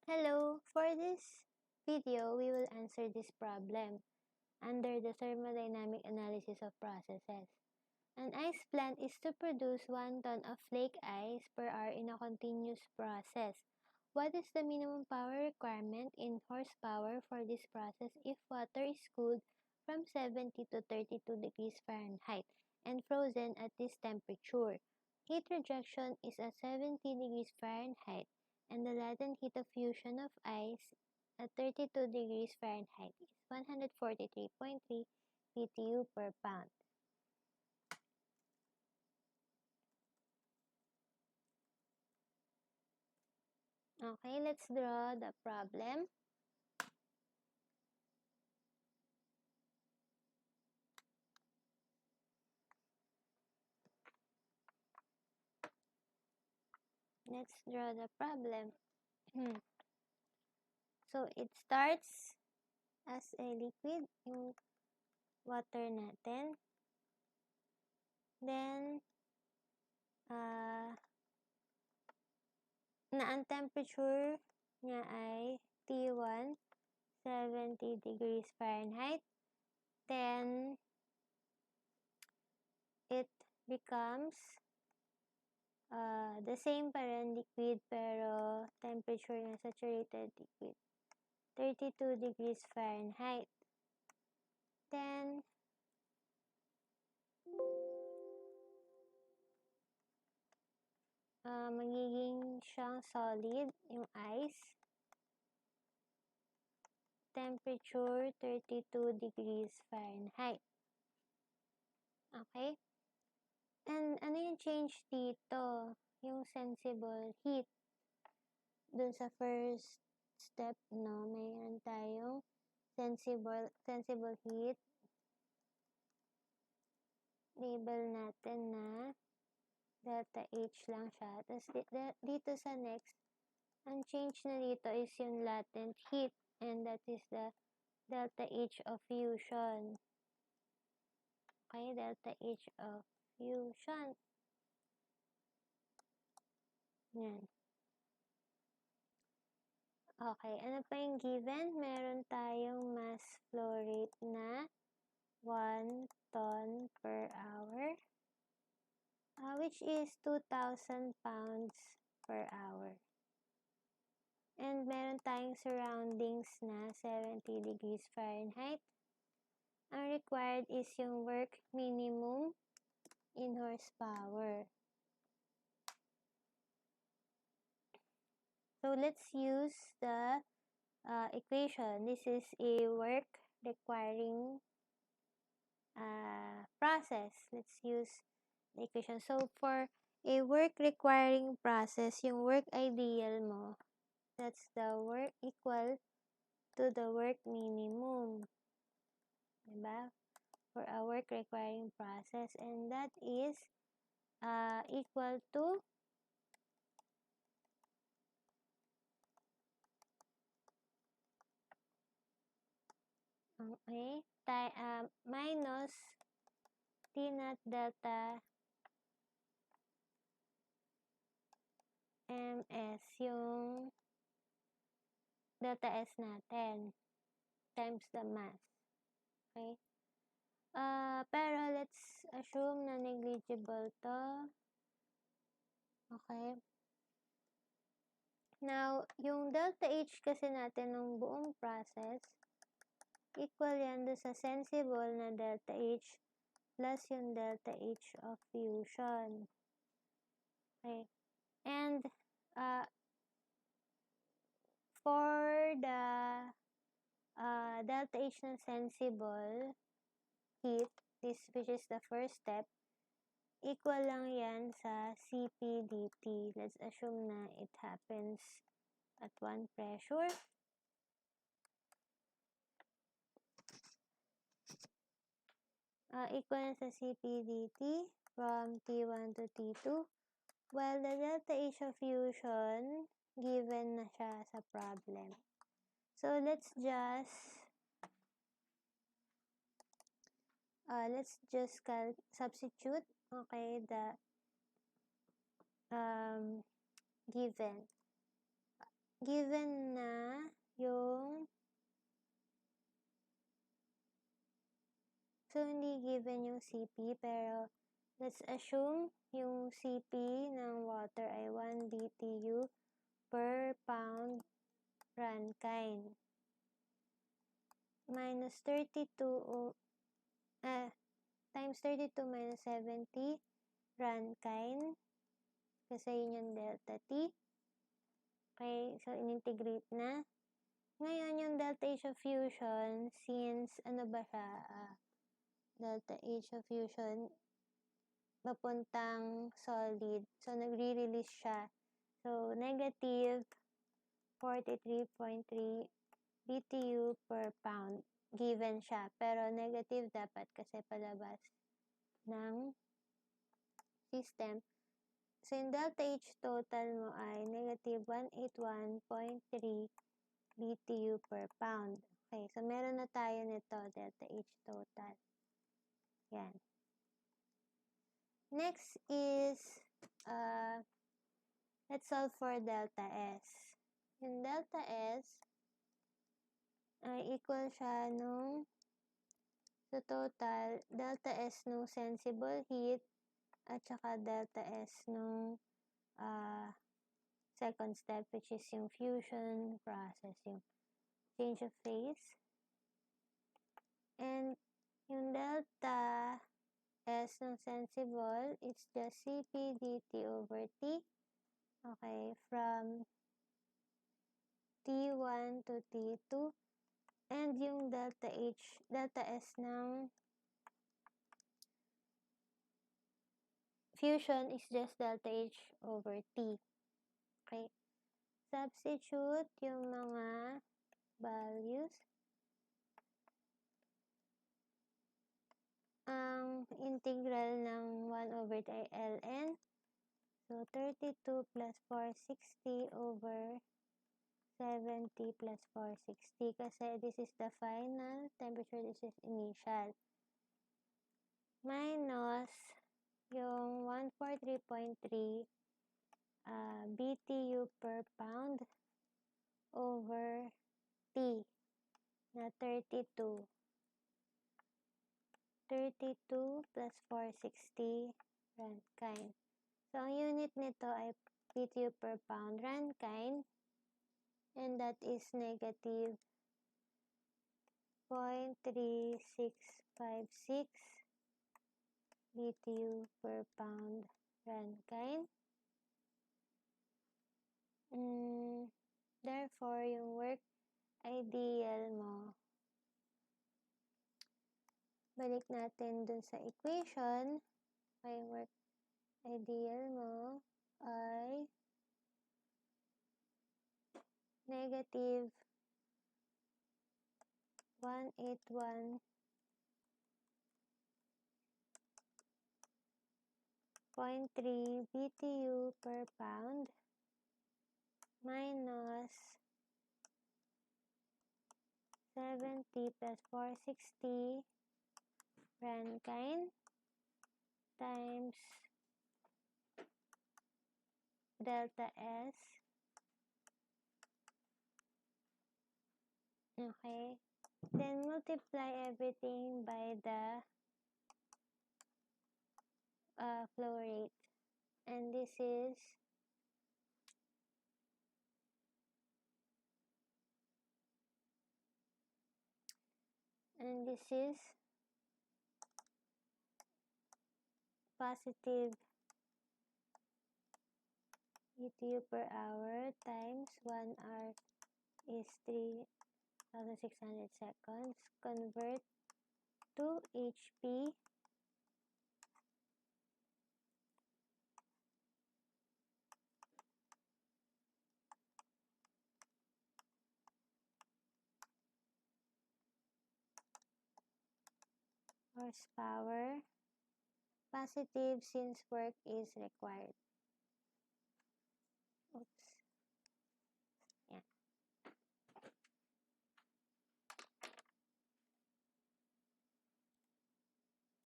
Hello! For this video, we will answer this problem under the thermodynamic analysis of processes. An ice plant is to produce 1 ton of flake ice per hour in a continuous process. What is the minimum power requirement in horsepower for this process if water is cooled from 70 to 32 degrees Fahrenheit and frozen at this temperature? Heat rejection is at 70 degrees Fahrenheit and the latent heat of fusion of ice at 32 degrees Fahrenheit is 143.3 BTU per pound. Okay, let's draw the problem. Let's draw the problem. So, it starts as a liquid, yung water natin. Then, na ang temperature niya ay T1, 70 degrees Fahrenheit. Then, it becomes the same pa rin liquid pero temperature na saturated liquid 32 degrees Fahrenheit. Then, magiging siyang solid yung ice. Temperature 32 degrees Fahrenheit. Okay? And ano yung change dito? Yung sensible heat. Dun sa first step, no, mayroon tayong sensible heat. Label natin na delta H lang siya. Tapos dito sa next, ang change na dito is yung latent heat. And that is the delta H of fusion. Okay, delta H of fusion. Yan. Okay, ano pa yung given? Meron tayong mass flow rate na 1 ton per hour, which is 2,000 pounds per hour. And meron tayong surroundings na 70 degrees Fahrenheit. Ang required is yung work minimum in horsepower. So, let's use the equation. This is a work requiring process. Let's use the equation. So, for a work requiring process, yung work ideal mo, that's the work equal to the work minimum. Diba? For a work requiring process. And that is equal to minus T naught delta MS, yung delta S natin, times the mass. Okay? Pero let's assume na negligible to. Okay? Now, yung delta H kasi natin ng buong process, equal yan doon sa sensible na delta H plus yung delta H of fusion. Okay? And, for the delta H na sensible heat, which is the first step, equal lang yan sa Cp dt. Let's assume na it happens at 1 pressure. Equal yan sa Cp dt from T1 to T2. While the delta H of fusion, given na siya sa problem. So, let's just substitute, okay, the given. given na yung hindi given yung CP, pero let's assume yung CP ng water ay 1 BTU per pound rankine. Minus 32, times 32 minus 70 rankine. Kasi yun yung delta T. Okay, so in-integrate na. Ngayon, yung delta H of fusion, since ano ba siya, delta H of fusion, papuntang solid. So, nagre-release siya. So, negative 43.3 BTU per pound. Given siya. Pero negative dapat kasi palabas ng system. So, yung delta H total mo ay negative 181.3 BTU per pound. Okay, so meron na tayo nito, delta H total. Yan. Next is, let's solve for delta S. Yung delta S ay equal siya nung sa total, delta S nung sensible heat at saka delta S nung second step, which is yung fusion process, yung change of phase. And yung delta S ng sensible, it's just Cp dt over T. Okay, from T1 to T2. And yung delta S ng fusion is just delta H over T. Okay. Substitute yung mga values. Ang integral ng 1 over T ay ln. So, 32 plus 460 over 70 plus 460. Kasi this is the final temperature, this is initial. Minus yung 143.3 BTU per pound over T na 32. 32 plus 460 rankine. So, ang unit nito ay BTU per pound rankine, and that is negative 0.3656 BTU per pound rankine. Therefore, yung work ideal mo, balik natin dun sa equation, may work ideal mo ay negative 181.3 BTU per pound minus 70 plus 460 rankine times delta S. Okay. Then multiply everything by the flow rate. And this is positive BTU per hour times 1 hour is 3,600 seconds. Convert to HP. Horsepower. Positive since work is required.